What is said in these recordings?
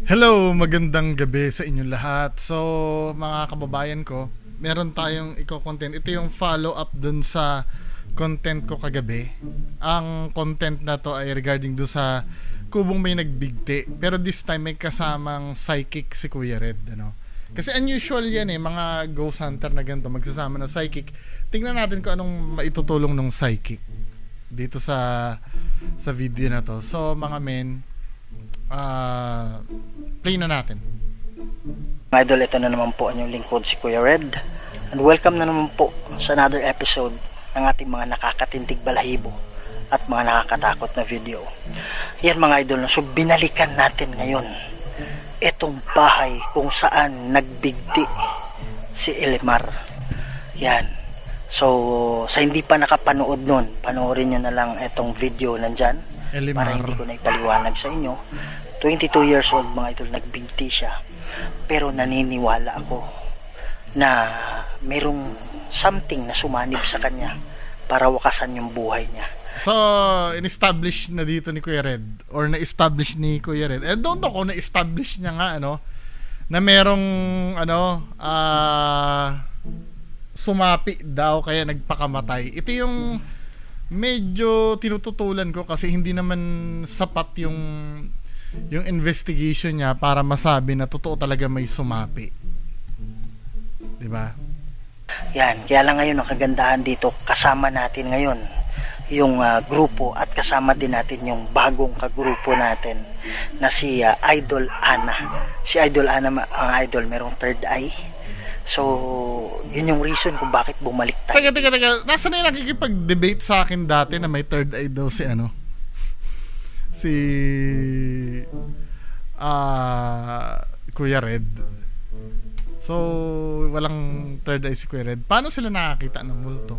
Hello, magandang gabi sa inyong lahat. So, mga kababayan ko, meron tayong i-content. Ito yung follow-up dun sa content ko kagabi. Ang content na to ay regarding dun sa kubong may nagbigti. Pero this time may kasamang psychic si Kuya Red. Ano? Kasi unusual yan mga ghost hunter na ganito, magsasama ng psychic. Tingnan natin kung anong maitutulong ng psychic dito sa video na to. So, mga men, play na natin. Mga idol, ito na naman po ang inyong lingkod, si Kuya Red, and welcome na naman po sa another episode ng ating mga nakakatindig balahibo at mga nakakatakot na video. Yan mga idol, so binalikan natin ngayon itong bahay kung saan nagbigti si Elimar. Yan, so sa hindi pa nakapanood nun, panoorin nyo na lang itong video nandyan Elimar. para hindi ko na ipaliwanag sa inyo. 22 years old mga idol, nagbigti siya, pero naniniwala ako na merong something na sumanib sa kanya para wakasan yung buhay niya. So, in-establish na dito ni Kuya Red, or na-establish ni Kuya Red, don't know kung na-establish niya nga na merong sumapi daw kaya nagpakamatay. Ito yung medyo tinututulan ko kasi hindi naman sapat yung investigation niya para masabi na totoo talaga may sumapi. 'Di ba? Yan, kaya lang ngayon ang kagandahan dito, kasama natin ngayon yung grupo at kasama din natin yung bagong kagrupo natin na si Idol Ana. Si Idol Ana, ang idol, merong third eye. So, yun yung reason kung bakit bumalik tayo. Teka. Nasaan na yung nakikipag-debate sa akin dati na may third eye daw si Kuya Red. So, walang third eye si Kuya Red. Paano sila nakakita ng multo?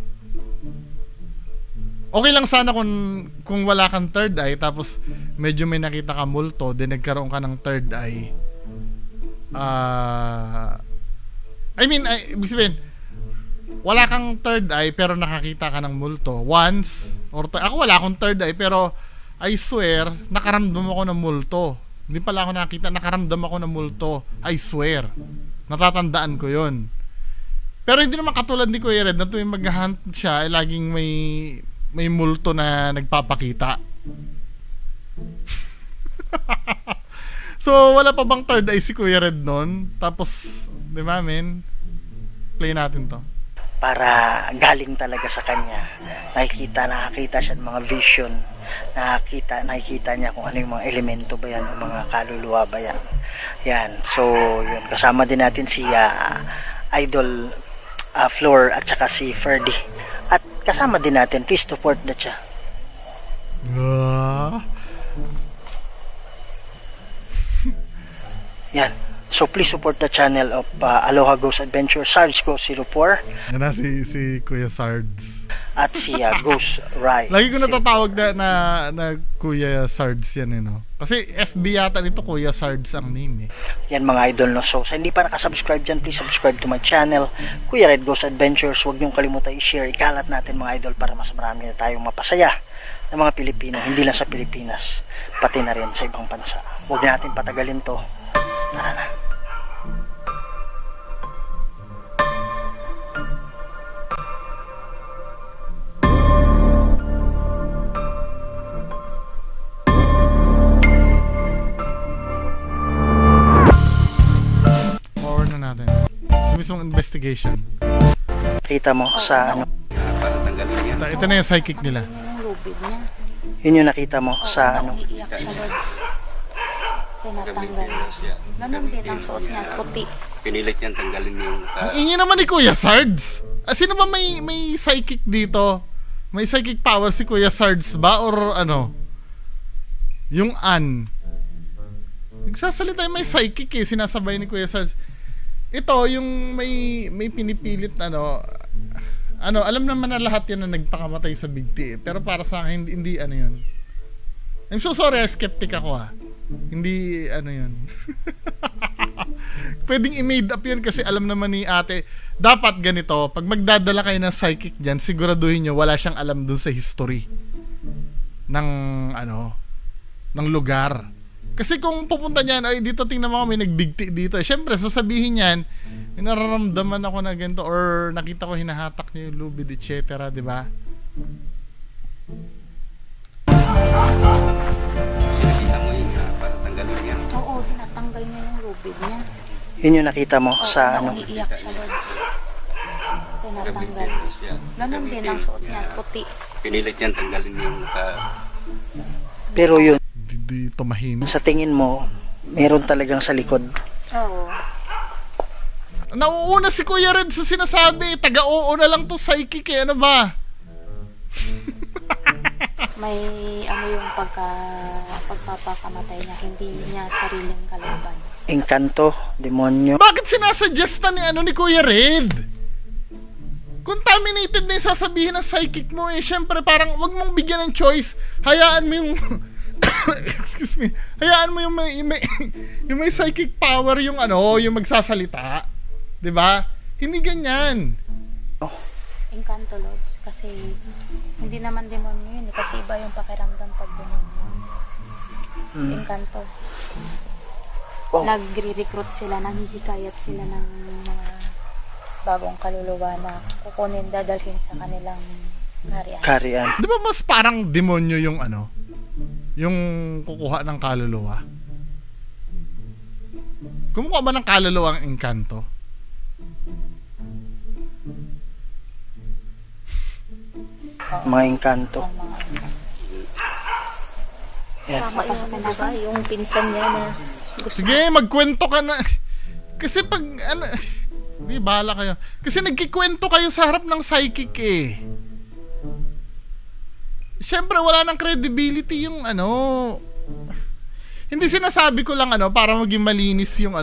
Okay lang sana kung wala kang third eye tapos medyo may nakita ka multo, then nagkaroon ka ng third eye. Ibig sabihin, wala kang third eye pero nakakita ka ng multo once or ako wala akong third eye pero I swear nakaramdam ako ng multo. Hindi pala ako nakita, nakaramdam ako ng multo. I swear. Natatandaan ko 'yon. Pero hindi naman katulad ni Kuya Red na tuwing mag-hunt siya ay laging may multo na nagpapakita. So wala pa bang third eye si Kuya Red noon? Tapos, di ba men? Play natin to. Para galing talaga sa kanya. Nakakita siya ng mga vision. Nakikita niya kung ano yung mga elemento ba yan, yung mga kaluluwa ba yan. Yan. So, yun. Kasama din natin si Idol Floor at saka si Ferdy. At kasama din natin, please support na siya. Yan. So please support the channel of Aloha Ghost Adventure, Sarge Ghost 04. Yan na si Kuya Sards. At si Ghost Rai. Lagi ko natatawag na Kuya Sards yan Kasi FB yata nito Kuya Sards ang name Yan mga idol So sa hindi pa nakasubscribe dyan, please subscribe to my channel, Kuya Red Ghost Adventures. Huwag niyong kalimutan i-share, ikalat natin mga idol para mas marami na tayong mapasaya ng mga Pilipino, hindi lang sa Pilipinas, pati na rin sa ibang bansa. Huwag natin patagalin to. Tara na. Forward na natin. Mismong investigation. Kita mo sa Ito na yung psychic nila. yun yung nakita mo sa Iiyak siya, Lods. Tinatanggal niya. Ganun din ang suot niya, puti. Pinilit niyang tanggalin yung Ang ingi naman ni Kuya Sards. Sino ba may psychic dito? May psychic power si Kuya Sards ba? Or yung nagsasalita yung may psychic sinasabay ni Kuya Sards. Ito yung may pinipilit alam naman na lahat yan na nagpakamatay sa bigti pero para sa akin hindi yun. I'm so sorry, skeptic ako hindi yun. Pwedeng i-made up yun kasi alam naman ni ate dapat ganito, pag magdadala kayo ng psychic dyan, siguraduhin nyo wala siyang alam dun sa history ng lugar. Kasi kung pupunta niyan, ay dito tingnan mo may nagbigti dito. Siyempre, sasabihin niyan, may nararamdaman ako na ganito or nakita ko hinahatak niya yung lubid, etc. Di ba? Sinakita mo yun na para tanggalin yan. Oo, tinatanggal niya yung lubid niya. Yun yung nakita mo Oo, sa ano. umiiyak siya, Lods. Tinatanggal. Gamitin siya. Ganun din ang suot niya, puti. Pinilit niyan tanggalin yung Pero yun, Di tumahimik. sa tingin mo, meron talagang sa likod. Oo. Nauuna si Kuya Red sa sinasabi. Taga-oo na lang to psychic eh. Ano ba? May ano yung pagpapakamatay niya, hindi niya sariling kalaban. Engkanto, demonyo. Bakit sinasuggesta ni Kuya Red? Contaminated na yung sasabihin ng psychic mo eh. Siyempre parang wag mong bigyan ng choice. Hayaan mo yung excuse me. Hayaan mo yung yung may psychic power yung yung magsasalita. 'Di ba? Hindi ganyan. Engkanto, Lods, kasi hindi naman demonyo yun eh, kasi iba yung pakiramdam pag demonyo. Engkanto. Oh. Nagre-recruit sila, nanghihikayat sila ng mga bagong kaluluwa na kukunin, dadalhin sa kanilang harian. Karian. 'Di ba mas parang demonyo yung yung kukuha ng kaluluwa? Kumukuha ba ng kaluluwa ang engkanto? Mga engkanto. Yan. Tama yung diba, yung pinsan niya na gusto. Sige, magkwento ka na. Kasi pag di bahala kayo. Kasi nagkikwento kayo sa harap ng psychic eh. Siyempre wala nang credibility yung Hindi sinasabi ko lang para maging malinis yung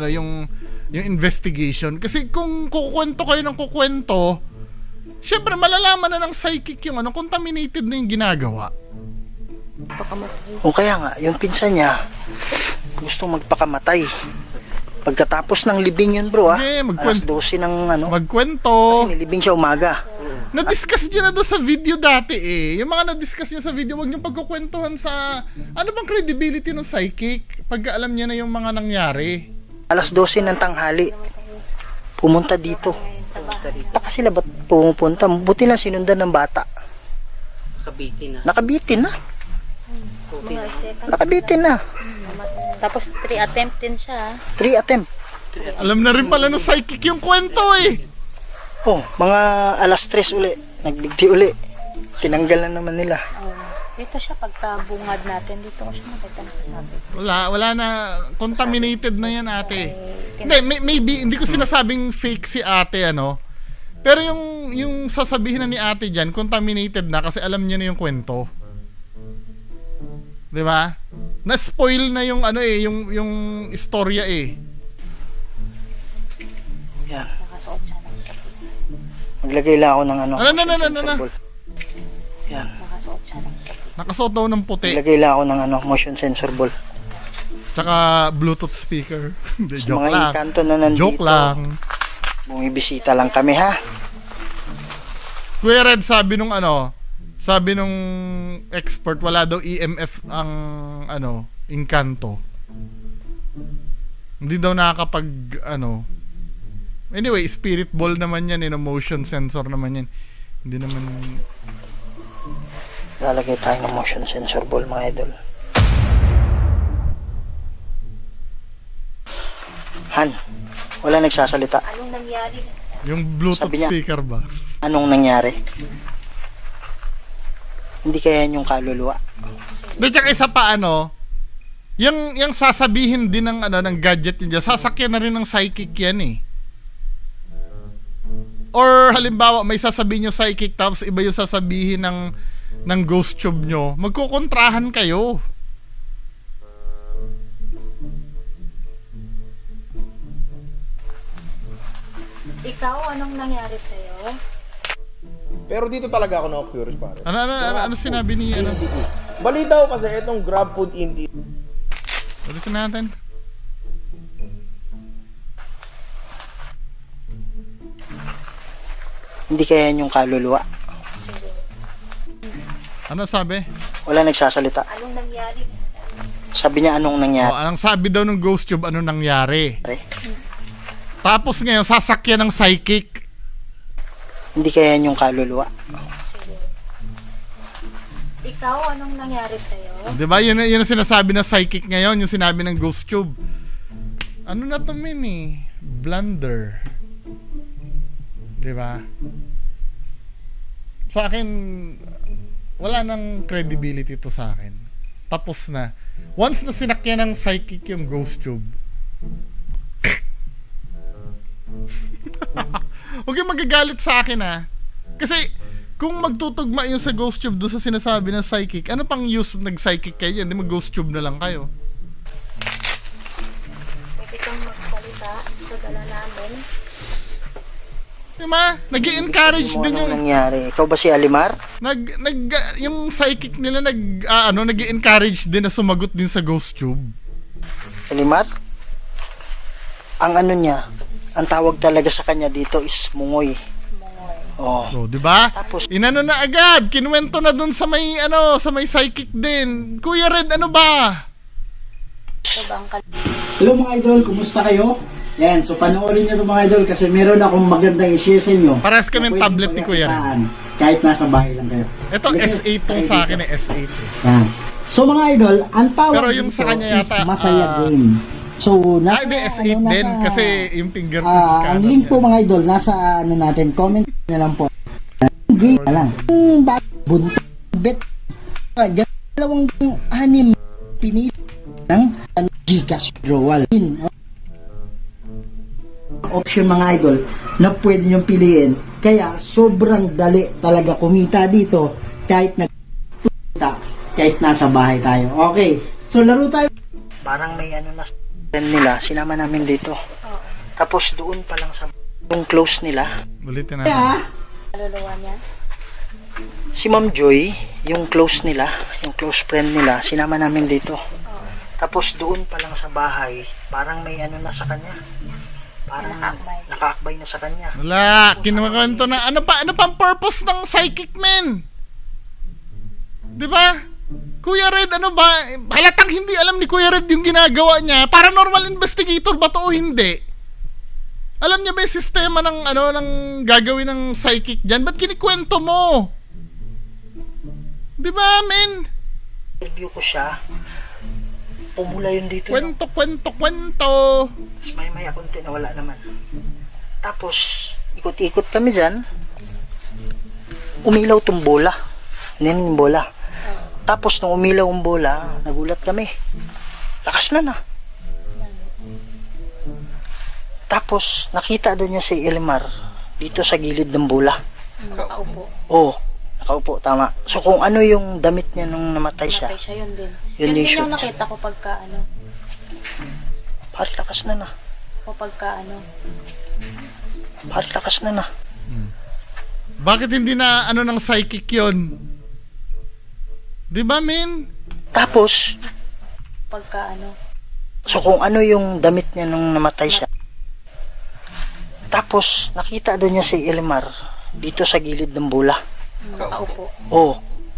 yung investigation. Kasi kung kukwento kayo ng kukwento, siyempre malalaman na ng psychic yung contaminated na yung ginagawa. O kaya nga, yung pinsan niya, gusto magpakamatay. Pagkatapos ng libing yun bro Sige, alas 12 ng Magkwento. nilibing siya umaga. Na-discuss nyo na doon sa video dati eh. Yung mga na-discuss nyo sa video, wag nyo pagkukwentuhan sa ano bang credibility ng psychic pagka alam niya na yung mga nangyari. Alas 12 ng tanghali, pumunta dito. Taka sila ba't pumupunta? Buti lang sinundan ng bata. Nakabitin na. Mga second. Nakabitin na. Tapos 3 attempt din siya. 3 attempt. Alam na rin pala ng psychic yung kwento eh. Oh, mga alas 3 uli. Nagbigti uli. Tinanggal na naman nila. Dito siya pagkabungad natin. Dito ko siya nakita nakasabi. Wala na. Contaminated na yan ate. Hindi, maybe, hindi ko sinasabing fake si ate Pero yung sasabihin na ni ate dyan, contaminated na kasi alam niya na yung kwento. Di ba? Na-spoil na yung yung istorya eh. Yan. Nakasuot siya ng puti. Maglagay lang ako ng Ano. Yan. Nakasuot siya ng puti. Nakasuot daw ng puti. Maglagay lang ako ng motion sensor ball. Tsaka Bluetooth speaker. Hindi, Sa joke mga lang. engkanto na nandito. Joke lang. Bumibisita lang kami ha. Kuya Red, sabi nung expert, wala daw EMF ang engkanto. Hindi daw nakakapag Anyway, spirit ball naman yan, motion sensor naman yan. Hindi naman Lalagay tayo ng motion sensor ball mga idol. Han, wala nagsasalita. Anong nangyari? yung Bluetooth Sabi niya- speaker ba? Anong nangyari? Hindi kaya yung kaluluwa. Di, tsaka isa pa yung sasabihin din ng gadget niya, sasakyan na rin ng psychic yan eh. Or halimbawa may sasabihin yung psychic tapos iba yung sasabihin ng ghost tube nyo, magkukontrahan kayo. Ikaw, anong nangyari sa'yo? Pero dito talaga ako na-curious pare. Ano sinabi ni Indie Eats. Balita ko kasi itong Grab Food Indie Ulitin natin. Hindi kaya yung kaluluwa. Ano sabi? Wala nagsasalita. Anong nangyari? Sabi niya anong O, nangyari. anong sabi daw ng ghost tube, ano nangyari? Tapos ngayon, sasakyan ng psychic. Hindi kaya yung kaluluwa. Ikaw, anong nangyari sa'yo? Di ba? Yun ang sinasabi na psychic ngayon, yung sinabi ng ghost tube. Ano na to, min eh? Blunder. Di ba? Sa akin, wala nang credibility to sa akin. Tapos na. Once na sinakyan ng psychic yung ghost tube, huwag kayong magagalit sa akin ha. Kasi, kung magtutugma yung sa ghost tube doon sa sinasabi ng psychic, ano pang use nag-psychic kayo yan? Di mag-ghost tube na lang kayo. Pwede kang magsalita sa dala namin. Diba? Nag-i-encourage Mo din anong yung nangyari. Ikaw ba si Alimar? yung psychic nila nag-i-encourage din na sumagot din sa ghost tube. Alimar? Ang ano niya, ang tawag talaga sa kanya dito is mungoy. Oh. So, 'di ba? Tapos Inano na agad, kinuwento na dun sa may sa may psychic din. Kuya Red, ano ba? Ito ba ang Hello mga idol, kumusta kayo? Yan, so panoorin nyo ito mga idol kasi meron akong magandang i-share sa inyo. Parehas kami Na ng tablet pwede ni Kuya Red. pagkakitaan Kahit nasa bahay lang kayo. Ito S8 tong sa akin S8 eh. Yan. So mga idol, ang tawag Pero yung sa dito kanya is yata, Masaya Game. So, nasa, Hindi S8 din kasi yung fingerprint scanner. ang link po mga idol, nasa ano natin, comment na lang po. Game na lang. Buntot, bet, dalawang anim, pinili ng Gcash withdrawal. Option mga idol na pwede niyong piliin. Kaya sobrang dali talaga kumita dito kahit kahit nasa bahay tayo. Okay, so laro tayo. parang may ano na friend nila, sinama namin dito. Tapos doon pa lang sa yung close nila, Ulitin natin. Kaya, kaluluwa niya? si Ma'am Joy, yung close nila, yung close friend nila, sinama namin dito. Tapos doon pa lang sa bahay, parang may ano na sa kanya. Parang nakaakbay na sa kanya. Wala, kinukwento na. Ano pang purpose ng psychic men? 'Di ba? Kuya Red, ano ba? Halatang hindi alam ni Kuya Red yung ginagawa niya. Paranormal investigator ba to o hindi? Alam niya ba yung sistema ng ng gagawin ng psychic diyan? Ba't kinikwento mo? 'Di ba, men? Interview ko siya. Pumula yun dito. No? Kwento. Tapos may konti na wala naman. Tapos, ikot-ikot kami dyan. Umilaw tong bola. Yan yung bola. Tapos, nung umilaw ang bola, nagulat kami. Lakas na. Tapos, nakita doon niya si Elmar dito sa gilid ng bola. Nakaupo. Oo, nakaupo, tama. So, kung ano yung damit niya nung namatay siya, Matay siya, yun din. Yun Yun din yung yung nakita ko pagka parang lakas na. Parang lakas na. Bakit hindi na ng psychic 'yon? 'Di ba, men? Tapos, pagka so kung ano yung damit niya nung namatay siya. Tapos, nakita doon niya si Elmar dito sa gilid ng bola. nakaupo. Oo,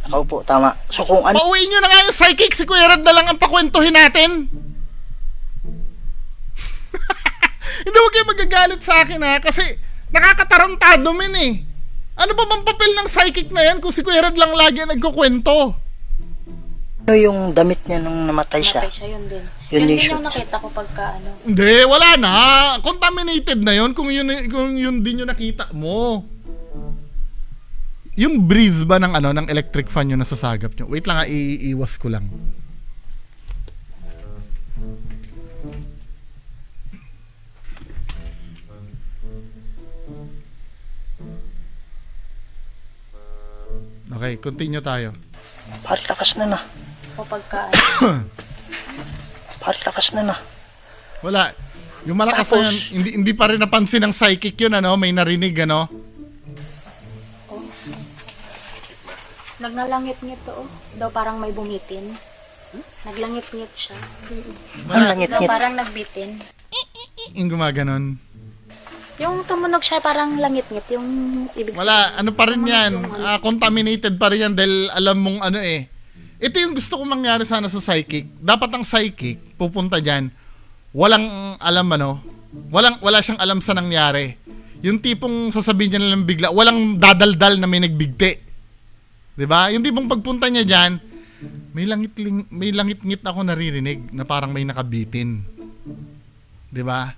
nakaupo, tama. So kung ano Pauwiin nyo na nga yung psychic, si Kuya Red na lang ang pakwentuhin natin. Hindi, huwag kayo magagalit sa akin ha, kasi nakakatarantado men eh. Ano ba bang papel ng psychic na yan kung si Kuya Red lang lagi ang nagkukwento? yung damit niya nung namatay siya. Matay siya, yun din. Yun Yun din yung yung nakita ko pagka Hindi, wala na. Contaminated na yun kung yun din yung nakita mo. Yung breeze ba ng ng electric fan yung nasasagap nyo? Wait lang, iiwas ko lang. Okay, continue tayo. Parang lakas na. o pagka Parang lakas na. Wala. Yung malakas na Tapos, yan, hindi pa rin napansin ng psychic yun, may narinig, nagnalangit-ngit to, daw parang may bumitin. Naglangit-ngit siya. Ang Daw langit-ngit. parang nagbitin. Yung gumaganon. Yung tumunog siya parang langit-ngit, yung ibig Wala, ano pa rin yan, contaminated pa rin yan dahil alam mong Ito yung gusto kong mangyari sana sa psychic. Dapat ang psychic, pupunta dyan, walang alam wala siyang alam sa nangyari. Yung tipong sasabihin niya lang bigla, walang dadaldal na may nagbigti. 'Di ba? Yung tipong pagpunta niya diyan, may langit-ngit ako naririnig na parang may nakabitin. 'Di ba?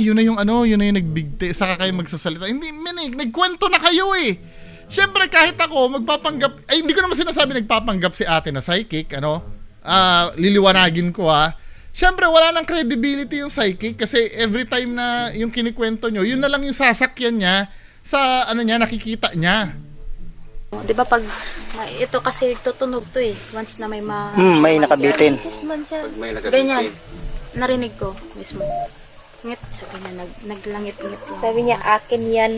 Yun na yung nagbigti, saka kayo magsasalita. Hindi, nagkwento na kayo eh. Siyempre kahit ako magpapanggap, hindi ko naman sinasabi nagpapanggap si ate na psychic, liliwanagin ko Siyempre, wala nang credibility yung psychic kasi every time na yung kinikwento nyo, yun na lang yung sasakyan niya sa nakikita niya. Di ba pag ito kasi tutunog to eh. Once na may May nakabitin. Pag may Ganyan. nagabiti. Narinig ko mismo. Ngit, sabi niya, naglangit-ngit lang. Sabi niya, akin yan.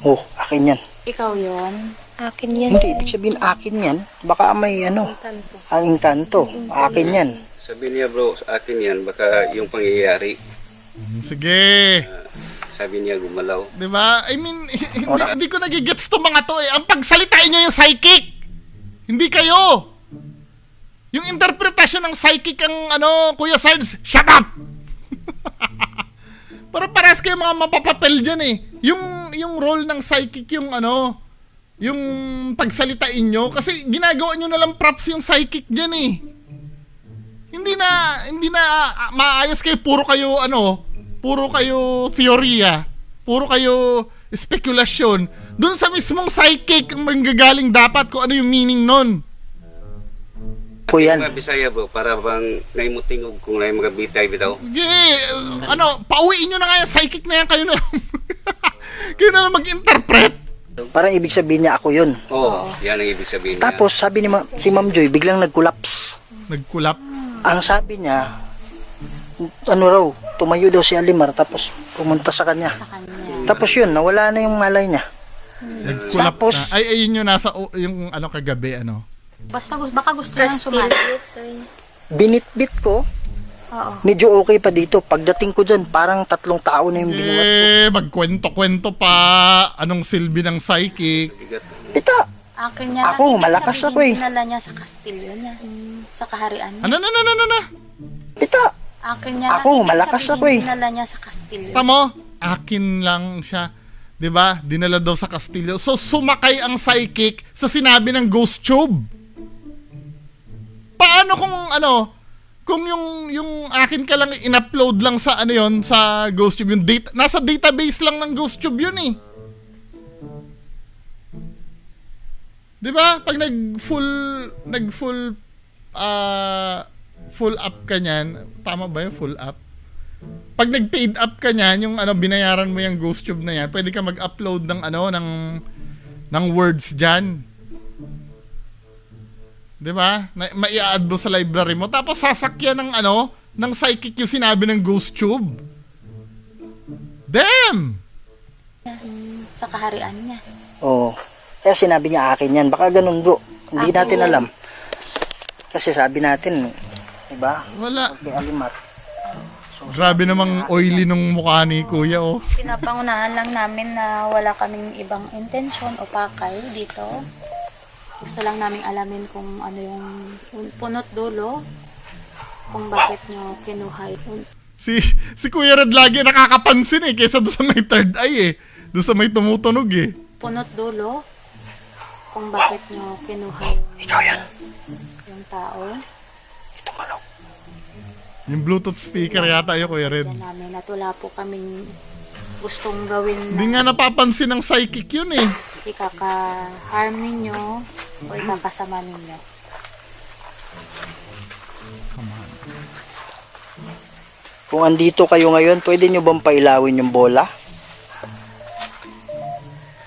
Oh, akin yan. Ikaw yon. Akin yan. Hindi, ibig sabihin akin yan. Baka may ang kanto. Akin yan. Sabi niya bro, sa akin yan, baka yung pangyayari. Sige. Sabi niya gumalaw. Diba? I mean, hindi ko nagigets to mga to eh. Ang pagsalitain nyo yung psychic. Hindi kayo. Yung interpretasyon ng psychic ang Kuya Sarge, shut up! Para paras kayo mga mapapapel dyan eh. Yung role ng psychic yung yung pagsalitain nyo. Kasi ginagawa nyo na lang props yung psychic dyan eh. Hindi na maayos kayo, puro kayo teorya, puro kayo spekulasyon. Doon sa mismong psychic ang manggagaling dapat kung ano yung meaning nun. Po yan. Mga Bisaya bro, para bang naimutingog kung na magabitay bitaw. Pauwiin nyo na nga yung psychic na yan, kayo na kayo na lang mag-interpret. Parang ibig sabihin niya ako yun. Oo, yan ang ibig sabihin niya. Tapos sabi ni si Ma'am Joy, biglang nag-collapse. Nagkulap. Ang sabi niya, tumayo daw si Alimar tapos pumunta sa kanya. Tapos yun, nawala na yung malay niya. Nagkulap Tapos, na. Ayun yung nasa, yung kagabi, Basta baka gusto lang sumali. Binitbit ko, Oo. medyo okay pa dito. Pagdating ko dyan, parang 3 tao na yung binuhat ko. Magkwento-kwento pa. Anong silbi ng psychic? Pita, Akin niya. Ako, malakas ako eh. Dinala niya sa kastilyo niya. Sa kaharian niya. Ano? pita. Akin niya. Ako, malakas ako eh. Dinala niya sa kastilyo. Tamo, akin lang siya. 'Di ba? Dinala daw sa Kastilyo. So sumakay ang psychic sa sinabi ng ghost tube. Paano kung yung akin ka lang in-upload lang sa sa ghost tube, yung data, nasa database lang ng ghost tube yun eh. 'Di ba? Pag full up ka niyan, tama ba yung full up? Pag nag-paid up ka niyan, yung binayaran mo yung ghost tube na yan, pwede ka mag-upload ng ng words diyan. 'Di ba? Mai-add mo sa library mo, tapos sasakyan ng ng psychic yung sinabi ng ghost tube. Damn! Sa kaharian niya. Oo. Kaya sinabi niya akin yan. Baka ganun bro. Hindi natin alam. Kasi sabi natin, diba? Wala. May Alimar. Grabe namang oily nung mukha ni Kuya, oh. Pinapangunahan lang namin na wala kaming ibang intensyon o pakay dito. Gusto lang namin alamin kung ano yung punot dulo, kung bakit nyo kinuha yun. Si Kuya Red lagi nakakapansin kaysa doon sa may third eye Doon sa may tumutunog Punot dulo, kung bakit nyo kinuha yung, Ikaw yan. yung tao. Itong manok. Yung Bluetooth speaker yata yun, Kuya Red. Yan namin at wala po kaming gustong gawin Hindi nga napapansin ng psychic yun ikaka-harm ninyo o ikakasama ninyo. Kung andito kayo ngayon, pwede nyo bang pailawin yung bola?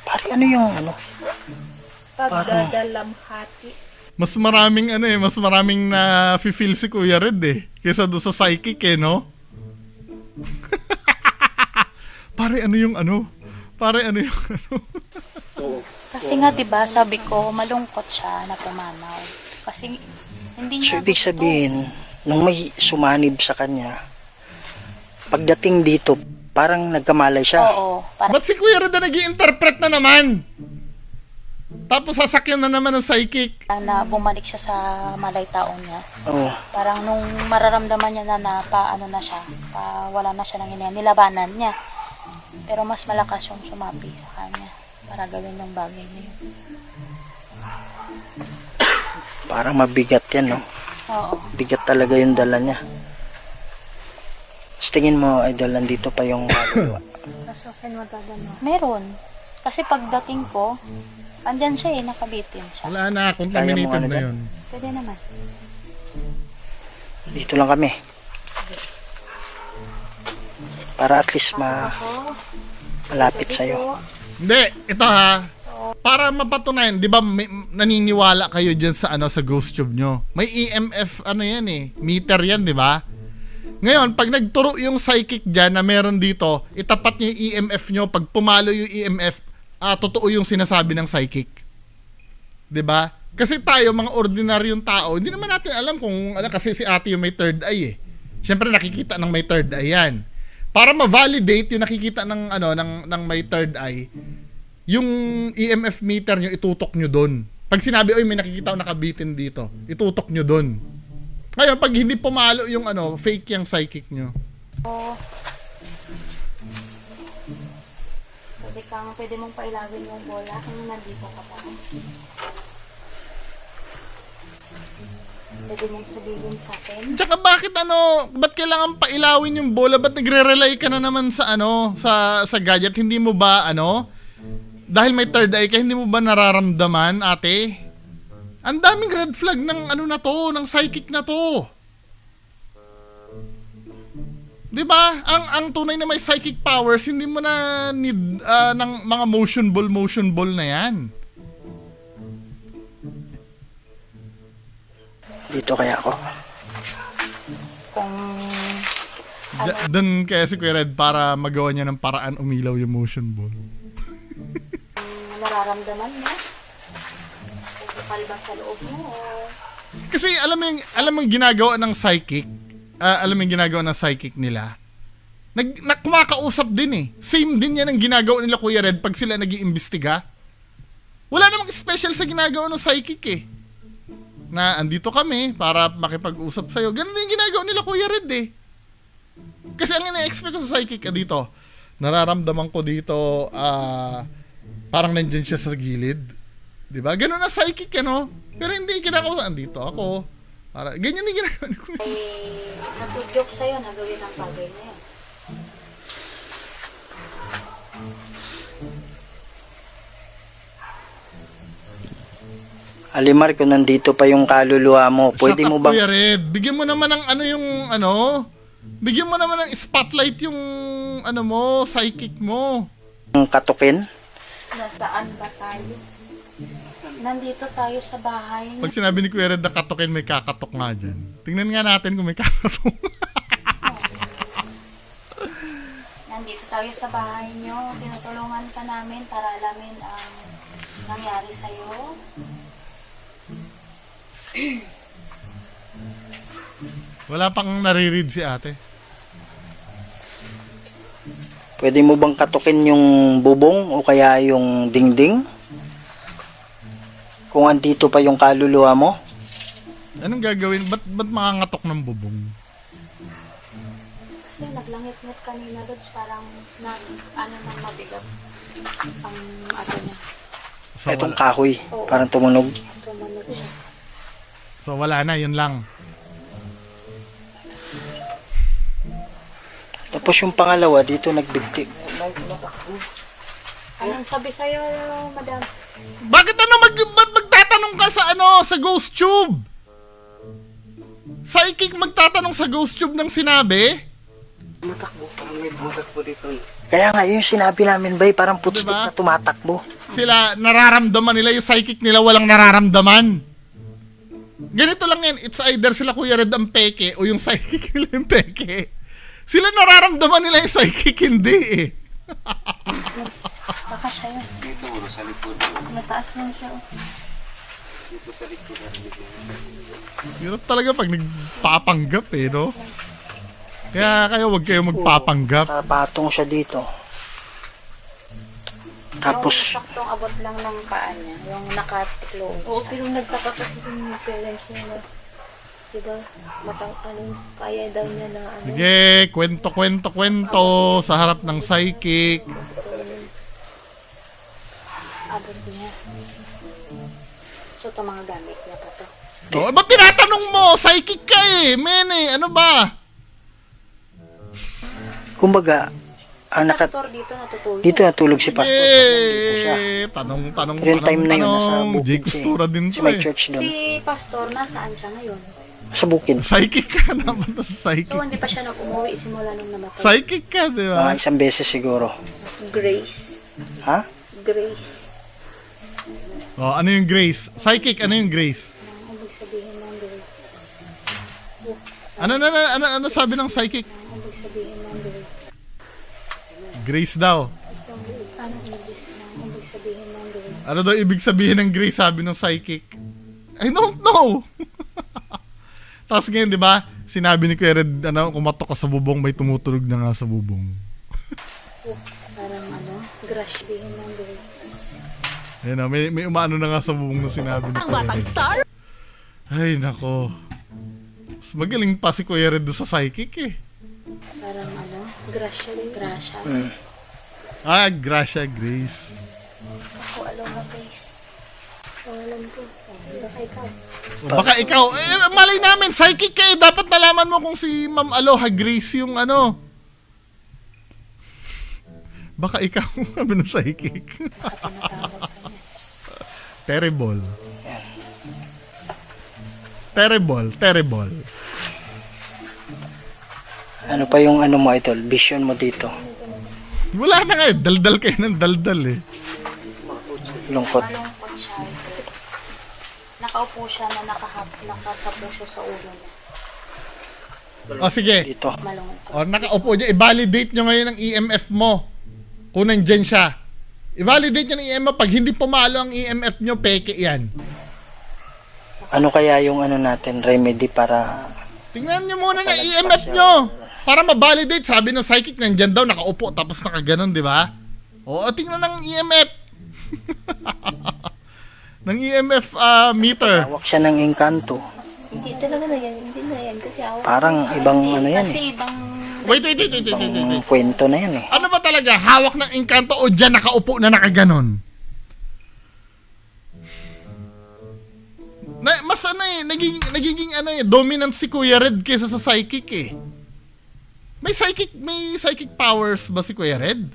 Pare, ano yung Pagdadalamhati. Mas maraming mas maraming na feel si Kuya Red kaysa doon sa psychic no? Pare ano yung Kasi nga 'di ba, sabi ko malungkot siya na pumanaw. Kasi hindi niya So, ibig sabihin, nung may sumanib sa kanya, pagdating dito, parang nagkamalay siya. Oo, para Ba't si Kuya Red na nag-i-interpret na naman? Tapos sasakyan na naman ng psychic. Na bumalik siya sa malay taon niya. Oo. Parang nung mararamdaman niya na paano na siya, wala na siya ng iniyan, nilabanan niya. Pero mas malakas yung sumapi sa kanya para gawin yung bagay na yun. Parang mabigat yan, no? Oo. Bigat talaga yung dala niya. Tapos tingin mo, idol, nandito pa yung kaluluwa. Meron. Kasi pagdating ko, andyan siya nakabitin siya. Wala na, Kaya contaminated mo ano na dyan? yun. Pwede naman. Dito lang kami. Para at least malapit sa'yo. Hindi, ito ha. Para mapatunayan, 'di ba naniniwala kayo diyan sa sa ghost tube nyo. May EMF yan meter yan, 'di ba? Ngayon, pag nagturo yung psychic diyan na meron dito, itapat niyo yung EMF nyo. Pag pumalo yung EMF, totoo yung sinasabi ng psychic. 'Di ba? Kasi tayo mga ordinaryong tao, hindi naman natin alam kung kasi si ate yung may third eye eh. Siyempre nakikita ng may third eye yan. Para ma-validate yung nakikita ng ng may third eye, yung EMF meter nyo, itutok nyo doon. Pag sinabi, oy, may nakikita ako nakabitin dito, itutok nyo doon. Ngayon, pag hindi pumalo yung fake yung psychic nyo. Pwede mong pailagin yung bola kung nandito ka pa. Pwede mong sabihin sa akin. Tsaka bakit ba't kailangan pailawin yung bola? Ba't nagre-rely ka na naman sa sa gadget? Hindi mo ba dahil may third eye ka, hindi mo ba nararamdaman, ate? Ang daming red flag ng ng psychic na to. 'Di ba? Ang tunay na may psychic powers, hindi mo na need ng mga motion ball na 'yan. Dito kaya ako. Kung Doon kaya si Kuya Red para magawa niya ng paraan umilaw yung motion ball. nararamdaman mo, kapal ba sa loob mo, Kasi alam mo yung ginagawa ng psychic, nila. Kumakausap din eh. Same din yan ang ginagawa nila Kuya Red pag sila nag-iimbestiga. Wala namang special sa ginagawa ng psychic eh. Na andito kami para makipag-usap sa'yo. Ganun din yung ginagawa nila Kuya Red eh. Kasi ang ina-expect ko sa psychic dito, nararamdaman ko dito, parang nandyan siya sa gilid. Diba? Ganun na psychic Pero hindi kinakausap. Andito ako. Para, ganyan din ginagawa ni Kuya. nagtudyok sa'yo na gawin ang bagay na yun. Alimar, kung nandito pa yung kaluluwa mo, pwede Shut mo up, bang Kuya Red? Bigyan mo naman ng bigyan mo naman ng spotlight yung psychic mo. katukin? Nasaan ba tayo? Nandito tayo sa bahay niya. Pag sinabi ni Kuya Red na katokin, may kakatok nga dyan. Tingnan nga natin kung may kakatok. Nandito tayo sa bahay niyo. Tinutulungan ka namin para alamin ang nangyari sa'yo. Wala pang nare-read si ate. Pwede mo bang katukin yung bubong o kaya yung dingding? Kung andito pa yung kaluluwa mo? Anong gagawin? Ba't makangatok ng bubong? Kasi naglangit-ngit kanina doon parang nang mabigat ang niya. So, Etong kahoy, parang tumunog. Tumunog siya. So wala na, yun lang. Tapos yung pangalawa, dito nagbigti. Anong sabi sa'yo, madam? Bakit ba't magtatanong ka sa ghost tube? Psychic magtatanong sa ghost tube ng sinabi? Parang may bulat po dito. Kaya nga, yung sinabi namin, bay, parang putik Diba? na tumatakbo. Sila, nararamdaman nila yung psychic nila, walang nararamdaman. Ganito lang yan, it's either sila Kuya Red ang peke o yung psychic nila yung peke. Sila nararamdaman nila yung psychic, hindi eh. Baka siya yun. Dito sa likod. Mataas lang siya. Dito sa likod. Hirap talaga pag nagpapanggap no? Kaya kayo, wag kayo magpapanggap. Patong siya dito. Tapos, Yung saktong abot lang ng paa niya, yung nakatiklo. Oo, pero nagtaka kasi yung parents niya na, diba, kaya daw niya na ano. Sige, kwento sa harap ng psychic. Abot niya. So, ito mga gamit niya pa to. Oh, ba't tinatanong mo? Psychic ka eh, men eh. Ano ba? kumbaga, Pastor dito natutulog. dito natulog si Pastor. Nandito siya. Tanong. Yung time na yun, nasa bukid Jay siya Costura eh. din Kasi to may eh. church doon. Si Pastor, nasaan siya ngayon? Sa bukid. Psychic ka naman to sa psychic. So, hindi pa siya nag-umuwi simula nung namatay. Psychic ka, di ba? Mga isang beses siguro. Grace. Ha? Grace. Oh, ano yung grace? Psychic, ano yung grace? Ang ibig sabihin ng grace. Ano sabi ng psychic? Ang ibig sabihin ng grace. Grace daw. Anong ibig sabihin ng grace? Ano daw ibig sabihin ng grace, sabi ng psychic? I don't know. Tapos ngayon, di ba? Sinabi ni Kuya Red, kumatok ka sa bubong, may tumutulog na nga sa bubong. Parang grace sabihin ng grace. Ayun na, may umaano na nga sa bubong na sinabi ni Kuya Red. Ay, nako. Mas magaling pa si Kuya Red doon sa psychic eh. Parang grace. Gracia. Gracia, grace. Ako alam na grace. Alam ko. Baka ikaw. O, baka ikaw, malay namin, psychic ka eh. Dapat nalaman mo kung si Ma'am Aloha Grace yung Baka ikaw, sabi ng psychic. Tinatawag ka niya. Terrible. Terrible. Ano pa yung mo idol? Vision mo dito. Wala na nga eh. Daldal kayo ng daldal eh. Lungkot. Malungkot siya. Nakaupo siya na nakasapo siya sa ulo niya. O sige. Dito. Malungkot. O nakaupo dyan. I-validate nyo ngayon ang EMF mo. Kung nandyan siya. I-validate nyo ng EMF. Pag hindi pumalo ang EMF nyo, peke yan. Ano kaya yung natin, remedy para Tingnan nyo muna ng EMF nyo. Para ma-validate. Sabi ng psychic, nandyan daw, nakaupo, tapos nakaganon, di ba? Oo, tingnan ng EMF. ng EMF meter. hawak siya ng engkanto. Hindi talaga na yan. Hindi na yan. Kasi awak. Parang ibang yan Kasi eh. ibang Wait. Ibang kwento na yan eh. Ano ba talaga? Hawak ng engkanto o dyan nakaupo na nakaganon? Mas nagiging dominant si Kuya Red kaysa sa psychic eh. May psychic powers ba si Kuya Red?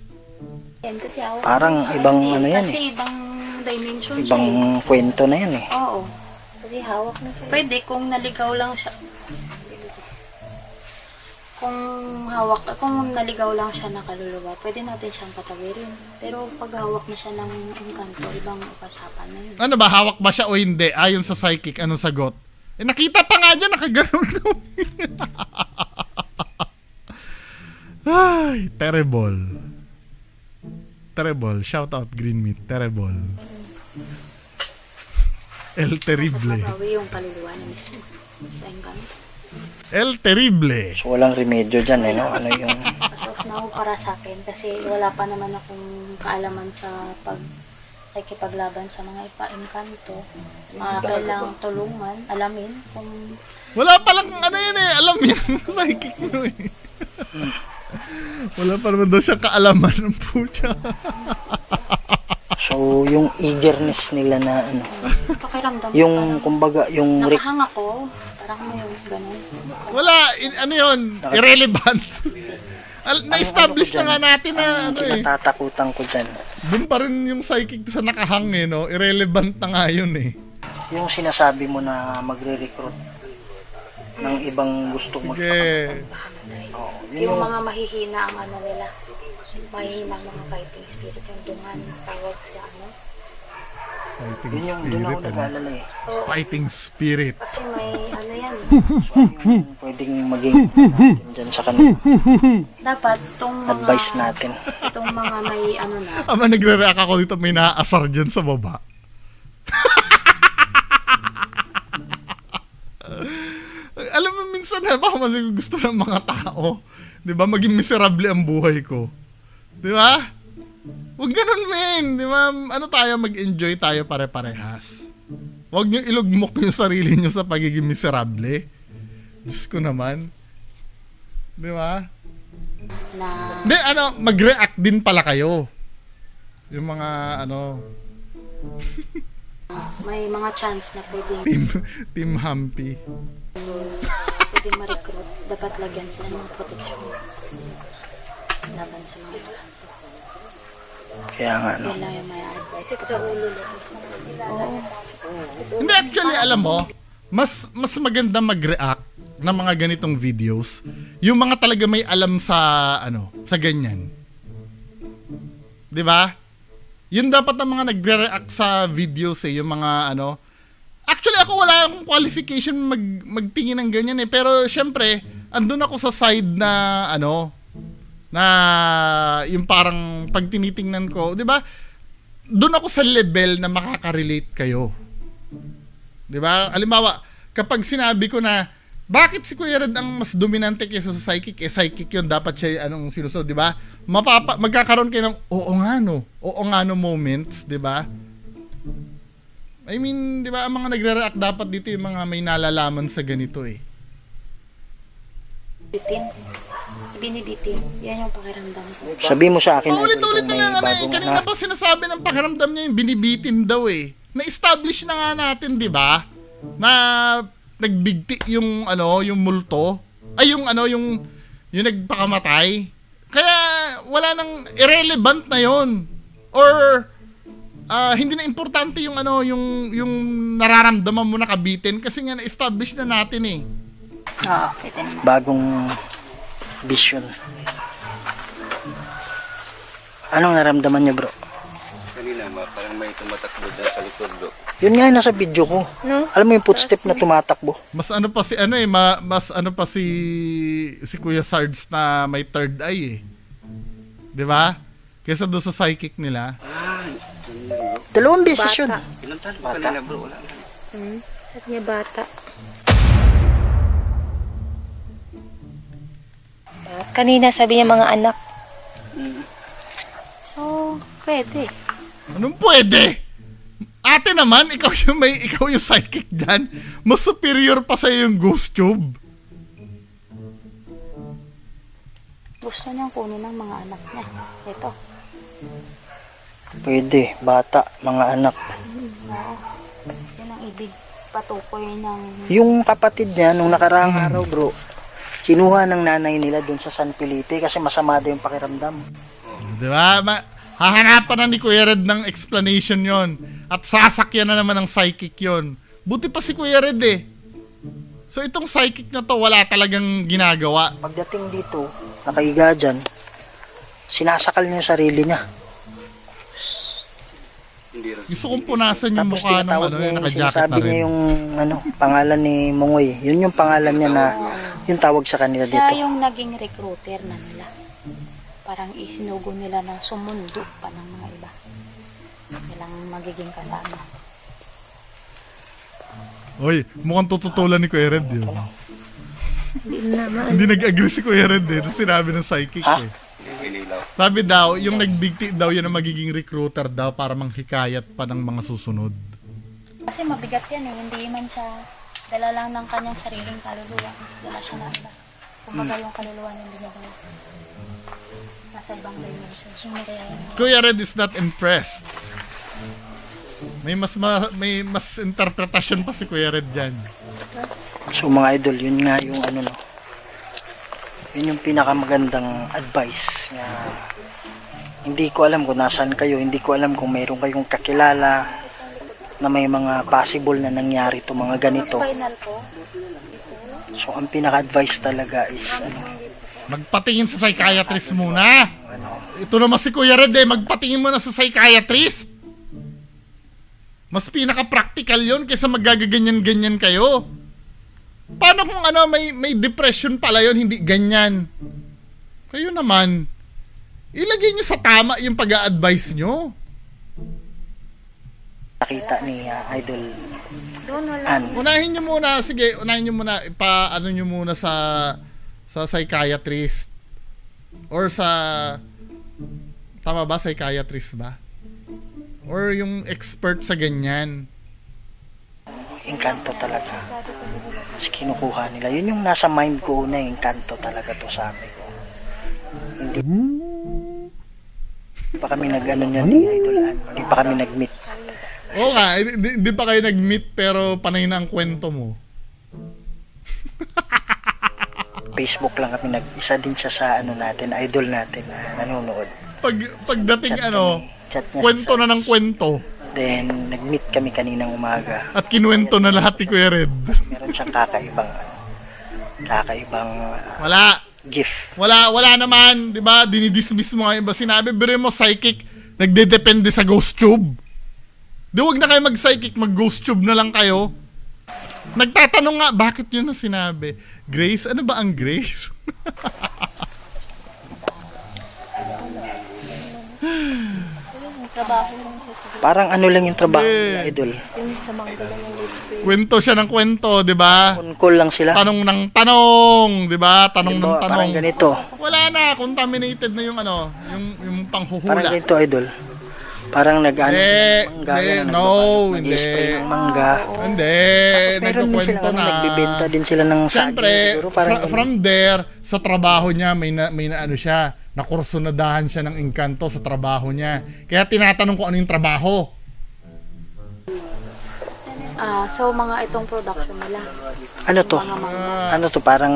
Yan kasi awak. Parang ibang yan kasi eh. ibang dimension Ibang siya eh. kwento na yan eh. Oo. Kasi hawak na siya. Pwede kung naligaw lang siya. Kung naligaw lang siya na kaluluwa, pwede natin siyang patawirin. Pero pag hawak na siya ng engkanto, ibang usapan na yun. Ano ba, hawak ba siya o hindi? Ayon sa psychic, anong sagot? Nakita pa nga dyan, nakaganon daw. Ay, terrible. Shout out Green Meat, terrible. El terrible. Pagbawi yung kaluluwa na mismo sa engkanto. El terrible. So walang remedyo dyan eh, no? Ano yung As of now, para sa akin, kasi wala pa naman akong kaalaman sa pakikipaglaban sa mga ipa-engkanto. Kailangang tulungan, alamin kung Wala palang yan eh, alam yan psychic mo eh. Wala pa naman daw siyang kaalaman ng pucha. so yung eagerness nila na pakiramdam. yung kumbaga yung Nakahang ako, parang may ganun. Wala, yun, irrelevant. Na-establish na nga natin na kinatatakutan ko dyan. Doon pa rin yung psychic sa nakahang eh, no? Irrelevant na nga yun eh. Yung sinasabi mo na magre-recruit ng ibang gustong Sige. Yung mga mahihina ang nila. Mahihina ang mga fighting spirit. Yung dungan, tawag siya Fighting Yun yung doon ako spirit. nag-aalala eh. Fighting spirit. Kasi may yan. Yung pwedeng maging natin dyan sa kanila. Dapat itong mga Advice natin. itong mga may na. Ama, nagre-react ako dito, may naaasar dyan sa baba. Alam mo, minsan baka mas gusto ng mga tao. Di ba? Maging miserable ang buhay ko. Di ba? Huwag ganun, men. Di ba? Ano tayo, mag-enjoy tayo pare-parehas. Huwag nyo ilugmok yung sarili nyo sa pagiging miserable. Diyos ko naman. Di ba? Na Hindi, mag-react din pala kayo. Yung mga, may mga chance na Team Humpy. pwedeng ma-recruit. Dapat lagyan sila ng protection laban sa mga ito. Kaya nga, no. Yun lang yung may advice. Sa ulo lang. Oo. Hindi, actually, alam mo, mas maganda mag-react ng mga ganitong videos. Yung mga talaga may alam sa, sa ganyan. 'Di ba? Yun dapat ang mga nagre-react sa videos yung mga Actually, ako wala akong qualification magtingin ng ganyan pero syempre, andun ako sa side na na yung parang pag tinitingnan ko, 'di ba? Doon ako sa level na makaka-relate kayo. 'Di ba? Halimbawa, kapag sinabi ko na bakit si Kuya Red ang mas dominante kaysa sa psychic? Psychic yun, dapat siya sinusunod, 'di ba? Magkakaroon kayo ng oo nga no moments, 'di ba? I mean, 'di ba, ang mga nagre-react dapat dito yung mga may nalalaman sa ganito Binibitin. Yan yung pakiramdam ko. Sabi mo sa akin, Idol, Paulit-ulit kung na may lang bagong kanina pa sinasabi ng pakiramdam niya yung binibitin daw Na-establish na nga natin, 'di ba? Na nagbigti yung yung multo. Ay yung nagpakamatay. Kaya wala nang irrelevant na 'yon. Or hindi na importante yung yung nararamdaman mo na kabitin kasi nga na-establish na natin Oo, pwede naman. bagong vision. Anong naramdaman niyo, bro? Kanina parang may tumatakbo dyan sa likod, bro. Yun nga yung nasa video ko. No? Alam mo yung footstep na tumatakbo? Mas pa si si Kuya Sards na may third eye 'Di ba? Kaysa doon sa psychic nila. Dalawang beses yun. Bata. Pinuntahan ko kanina, bro. Wala na. Sabi niya bata. Kanina sabi niya mga anak. So, pwede. Anong pwede? Ate naman, ikaw yung psychic diyan. Mas superior pa sa yung ghost tube. Gusto niyang kunin ng mga anak niya. Ito. Pwede, bata, mga anak. Oo. Yan ang ibig patukoy ng Yung kapatid niya, nung nakaraang araw, bro, kinuha ng nanay nila dun sa San Felipe kasi masama daw yung pakiramdam. Di ba? Hahanapan na ni Kuya Red ng explanation yon at sasakyan na naman ng psychic yon. Buti pa si Kuya Red So itong psychic na to wala talagang ginagawa. Pagdating dito, nakahiga dyan, sinasakal niya yung sarili niya. Hindi rin. Gusto kong punasan yung Tapos mukha ng tinatawag yung niya yung naka-jacket sinasabi na niya rin. yung pangalan ni Mongoy. Yun yung pangalan niya na yung tawag sa kanila siya dito. yung naging recruiter na nila. Parang isinugo nila na sumundo pa ng mga iba. Nilang magiging kasama. Oy, mukhang tututulan ni Kuya Red yun. Hindi naman. Hindi nag-agree si Kuya Red Ito sinabi ng psychic Ha? Hinilaw. Sabi daw, yung nagbigti daw yun ang magiging recruiter daw para manghikayat pa ng mga susunod. Kasi mabigat yan Hindi man siya dala lang ng kanyang sariling kaluluwa. Dala siya na iba. Kumbaga yung kaluluwa niya hindi niya dala. Nasa ibang dimension. Hindi kaya yan. Kuya Red is not impressed. May mas interpretasyon pa si Kuya Red dyan. So mga idol, yun nga yung yun yung pinakamagandang advice na hindi ko alam kung nasaan kayo, hindi ko alam kung mayroon kayong kakilala na may mga possible na nangyari to mga ganito. Final ko. So ang pinaka-advice talaga is Magpatingin sa psychiatrist muna. Ito naman si Kuya Red magpatingin mo na sa psychiatrist. Mas pinaka-practical yon kaysa magagaganyan-ganyan kayo. Paano kung may depression pala yon hindi ganyan? Kayo naman, ilagay nyo sa tama yung pag-a-advise nyo. nakita ni Idol Doon wala. Ann. Unahin nyo muna, sige, unahin nyo muna, nyo muna sa psychiatrist or sa Tama ba? Psychiatrist ba? Or yung expert sa ganyan? Engkanto talaga. Mas kinukuha nila. Yun yung nasa mind ko na engkanto talaga to sabi ko. Hindi pa kami nag-ano niyan ni Idol Ann. Hindi pa kami nag-meet. Oo nga, di pa kayo nag-meet pero panay na ang kwento mo. Facebook lang kami isa din siya sa ano natin, idol natin na nanonood. Pagdating Chat niya kwento na ng kwento. Then nag-meet kami kaninang umaga. At kinuwento na lahat ni Kuya Red. Meron siyang kakaibang Wala. gift. Wala naman, 'di ba? Dinidismiss mo nga iba sinabi, pero mo psychic nagdedepende sa ghost tube. Di wag na kayo mag-psychic, mag-ghost tube na lang kayo. Nagtatanong nga, bakit yun na sinabi? Grace? Ano ba ang grace? Parang ano lang yung trabaho nila, idol. Kwento siya ng kwento, di ba? On-call lang sila. Tanong ng tanong, di ba? Tanong ng Halimbawa, tanong. parang ganito. Wala na, contaminated na yung yung panghuhula. Parang ganito, idol. Parang nag-ano ng mangga. Nag-spray ng mangga. Hindi, Meron din nagkukwento sila, na. nagbibenta din sila ng saging. Siyempre, Siguro parang from there, sa trabaho niya, may na ano siya, nakursunadahan siya ng engkanto sa trabaho niya. Kaya tinatanong ko ano yung trabaho. So mga itong production nila. ano to? Ano to? Parang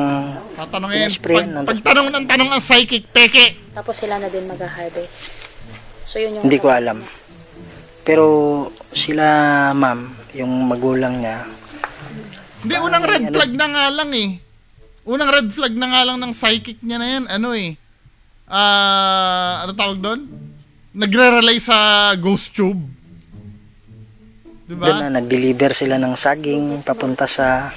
Tatanungin, Pinasprayan ng- pagtanong ng tanong ang psychic, peke. Tapos sila na din mag-harvest. So yun yung hindi ko alam. Pero sila, ma'am, yung magulang niya, Hindi, unang red flag na nga lang eh. Unang red flag na nga lang ng psychic niya na yan, ano eh. Ano tawag doon? Nagre-relay sa ghost tube. Diba? doon na nag-deliver sila ng saging papunta sa,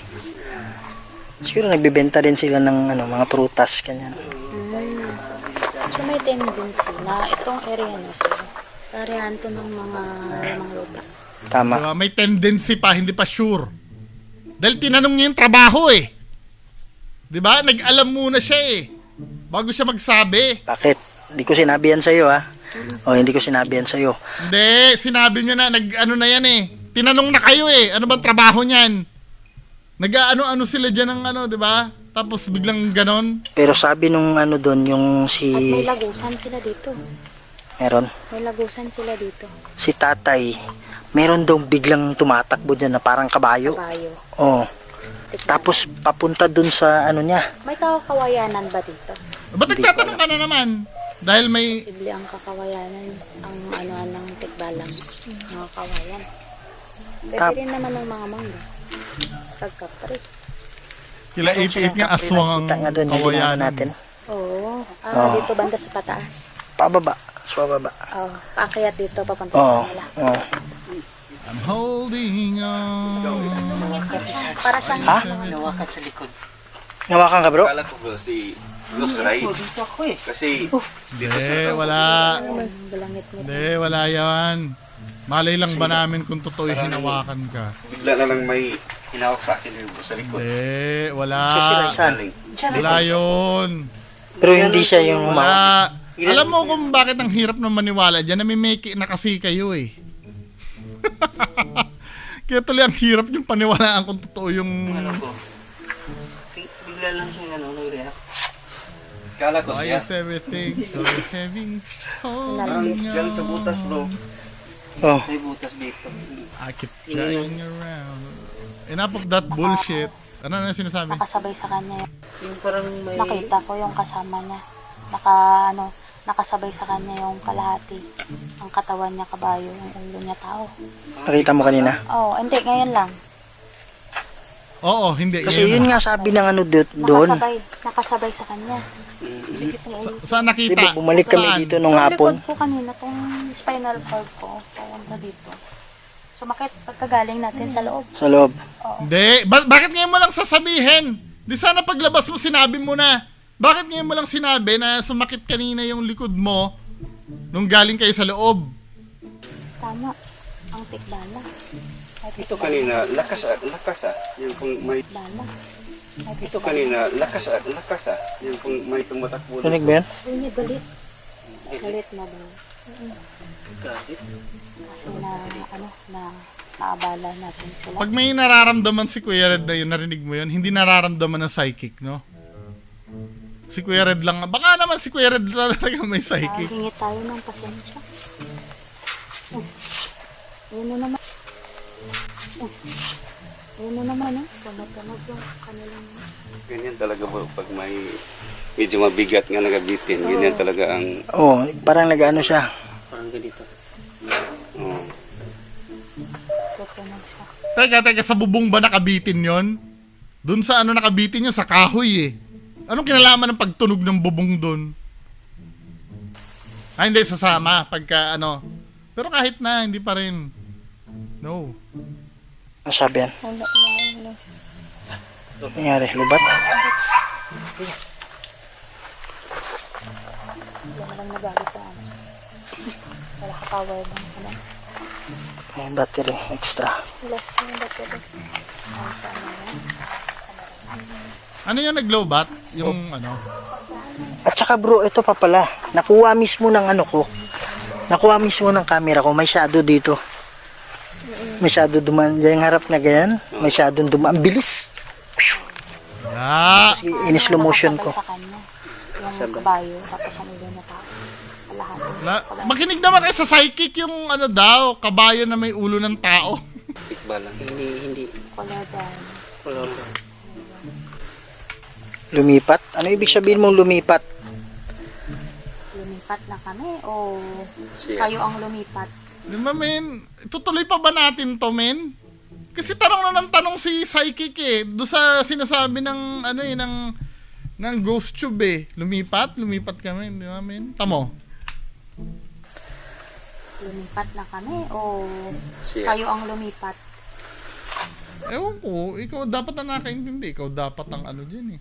siguro nagbibenta din sila ng mga prutas, kanyan. So may tendency na itong area na siya. Karehan to ng mga lupa. Tama. Diba? May tendency pa, hindi pa sure. Dahil tinanong niya yung trabaho eh. Diba? Nag-alam muna siya eh. Bago siya magsabi. Bakit? Hindi ko sinabi yan sa'yo, ha? O, hindi ko sinabi yan sa'yo. Hindi, sinabi niyo na, nag-ano na yan eh. Tinanong na kayo eh. Ano bang trabaho niyan? Nag-ano-ano sila dyan ng di ba? Tapos biglang ganon. Pero sabi nung doon, yung At may si, lagusan sila dito. meron, May lagusan sila dito. si tatay, meron daw biglang tumatakbo dyan na parang kabayo. Kabayo. Oo. Tignan. Tapos papunta dun sa niya. May kakawayanan ba dito? Ba't nagtatanong ka na naman? Dahil may... Posible ang kakawayanan. Ang ng tikbalang. Mga kawayan. Pwede rin naman ng mga mangga. Pagkapre. Kila 88 nga aswang ang Kita nga doon, yung ginawa kawayanan. natin. Oo. Oo. Dito banda sa pataas. Pababa. Sa pababa. Oo. Paakyat dito papunta Oo. sa kanila. Oo. I'm holding on. Para siyang Ha? Nawakan ka, bro? Kala ko bro, si Ghost Ride. Kasi Hindi, wala. balangit nito. Hindi, wala yan. Malay lang ba namin kung totoo yung hinawakan ka? bigla na lang may hinawak sa akin yung sa likod. Hindi, wala. Saan? Wala yun. Pero hindi siya yung Wala. Alam mo kung bakit ang hirap na maniwala dyan? Namimeke na kasi kayo eh. Kaya tuloy ang hirap yung paniwalaan kung totoo yung... Bigla lang siya nag-react. Kala ko Why siya. is everything so heavy? Holding Diyan sa on. butas bro. Oh. May butas dito. I keep trying around. Enough of that bullshit. Ano na sinasabi? Nakasabay sa kanya. Yung parang may... Nakita ko yung kasama niya. Nakasabay sa kanya yung kalahati. Ang katawan niya kabayo, yung ulo niya tao. Nakita mo kanina? Oo, hindi, ngayon lang. Oo, hindi. Kasi yun. yun nga sabi ng doon. Nakasabay sa kanya. Saan nakita? Diba, bumalik kami Saan? dito nung hapon. Likod ko kanina, tong spinal cord ko, papunta dito. Sumakit pagkagaling natin sa loob. Sa loob. Hindi. Bakit ngayon mo lang sasabihin? Di sana paglabas mo sinabi mo na. Bakit ngayon mo lang sinabi na sumakit kanina yung likod mo nung galing kayo sa loob? Tama. Ang tikbala. Ito kanina, lakas ah. Yung kung may... Tikbala. Ito kanina, lakas ah. Yung kung may tumatakbo. Tunig ba yan? Uy, niya galit. Galit na daw. Kasi na naabala natin sila. Pag may nararamdaman si Kuya Red na yun, narinig mo yun, hindi nararamdaman ng psychic, no? Si Kuya Red lang. Baka naman si Kuya Red talaga may psychic. Hingi tayo ng pasensya. Ayun na naman. Ayun na naman, Tunog yung kanilang... Ganyan talaga po pag may medyo mabigat nga nagabitin. Ganyan talaga ang... Oh, parang nag-ano siya. Oh. Tutunog siya. Teka, sa bubong ba nakabitin yon? Doon sa ano nakabitin yun? Sa kahoy eh. Anong kinalaman ng pagtunog ng bubong doon? Hindi, sasama. Pagka ano. Pero kahit na, hindi pa rin. No. Ano sabi yan? Wala. Nangyari, lubat? Hindi mo lang nagalit sa ano. Wala ka power ng ano. May battery, extra. Last na yung battery. Ano yung nag-lowbat? Yung ano? At saka bro, ito pa pala. Nakuha mismo ng ano ko. Nakuha mismo ng camera ko. May shadow dito. May shadow duman. Yung harap na ganyan. May shadow duman. Ang bilis. Ah! In slow motion ko. Sa kanya. Yung kabayo. Tapos ang ulo na tao. Lahat. Makinig naman kayo sa psychic yung ano daw, kabayo na may ulo ng tao. Tikbalan. Kolaban. Lumipat? Ano ibig sabihin mong lumipat? Lumipat na kami o kayo ang lumipat? Di ba, men? Tutuloy pa ba natin to, men? Kasi tanong na ng tanong si psychic eh. Doon sa sinasabi ng ano eh, ng ghost tube eh. Lumipat kami, di ba, men? Tamo. Lumipat na kami o kayo ang lumipat? Ewan ko, ikaw dapat na nakaintindi. Ikaw dapat ang ano dyan eh.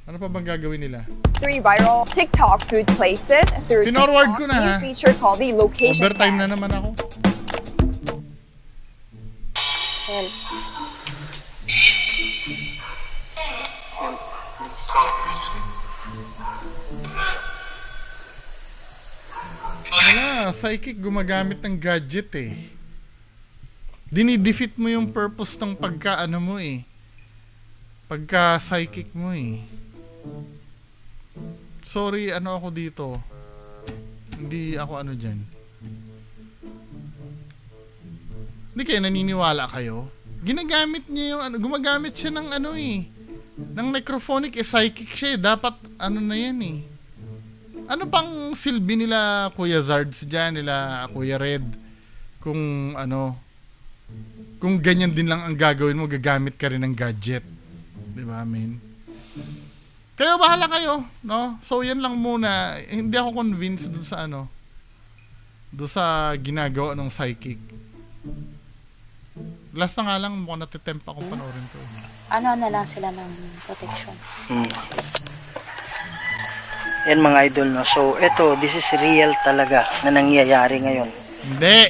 Ano pa bang gagawin nila? 3 viral TikTok food places through Pinorward TikTok. ko na, ha? New feature called the Location Overtime na Tag. naman ako. Well, Wala, psychic gumagamit ng gadget eh. Dinidefeat mo yung purpose ng pagka ano mo eh. Pagka psychic mo eh. Sorry, ano ako dito. Hindi ako ano dyan. Hindi kayo naniniwala kayo? Ginagamit niya yung ano, gumagamit siya ng ano eh. Ng necrophonic eh, psychic siya eh. Dapat ano na yan eh. Ano pang silbi nila Kuya Zards dyan, nila Kuya Red? Kung ano, kung ganyan din lang ang gagawin mo, gagamit ka rin ng gadget. Diba, men? Kayo, bahala kayo, no? So, yan lang muna. Hindi ako convinced dun sa ano, dun sa ginagawa ng psychic. Last na nga lang, mukhang natitempt akong panoorin ko. ano na lang sila ng protection. Yan mga idol, no? So, ito, this is real talaga na nangyayari ngayon. Hindi!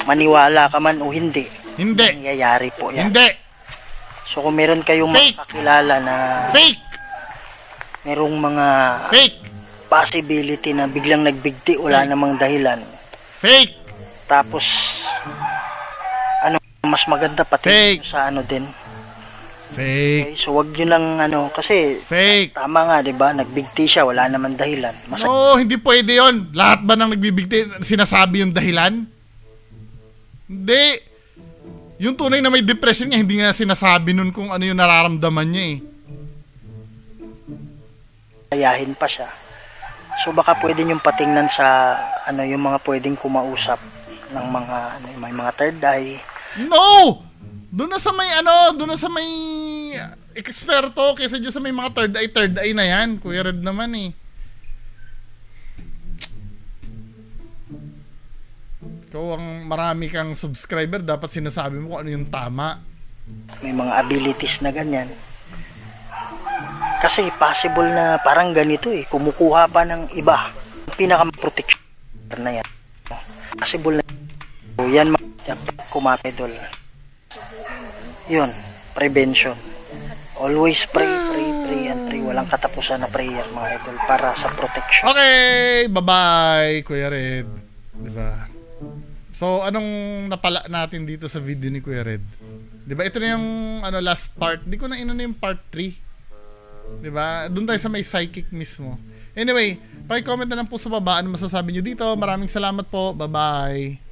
Maniwala ka man o hindi, Hindi! nangyayari po yan. Hindi! So, kung meron kayong Fake! makakilala na Fake! merong mga Fake! possibility na biglang nagbigti, wala namang dahilan. Fake! Tapos, ano, mas maganda pati Fake! sa ano din. Fake! Okay, so, wag nyo lang, ano, kasi, Fake! tama nga, di ba? Nagbigti siya, wala namang dahilan. No, hindi pwede yon. Lahat ba nang nagbibigti, sinasabi yung dahilan? Hindi. Yung tunay na may depression niya, hindi nga sinasabi nun kung ano yung nararamdaman niya eh. Ayahin pa siya. So baka pwede niyong patingnan sa ano yung mga pwedeng kumausap ng mga ano, may mga third eye. No! Doon na sa may ano, doon na sa may eksperto kaysa dyan sa may mga third eye na yan. Kuya Red naman eh. Ikaw ang marami kang subscriber, dapat sinasabi mo kung ano yung tama. May mga abilities na ganyan. Kasi possible na parang ganito eh, kumukuha pa ng iba. Pinaka-protection na yan. Possible na so, yan kumapidol. Yun, prevention. Always pray, pray, pray, and pray. walang katapusan na prayer mga idol para sa protection. Okay, bye-bye, Kuya Red. Diba? So, anong napala natin dito sa video ni Kuya Red? Diba, ito na yung last part. Di ko na inano yung part 3. Diba? Doon tayo sa may psychic mismo. Anyway, paki-comment na lang po sa baba ano masasabi nyo dito. Maraming salamat po. Bye-bye.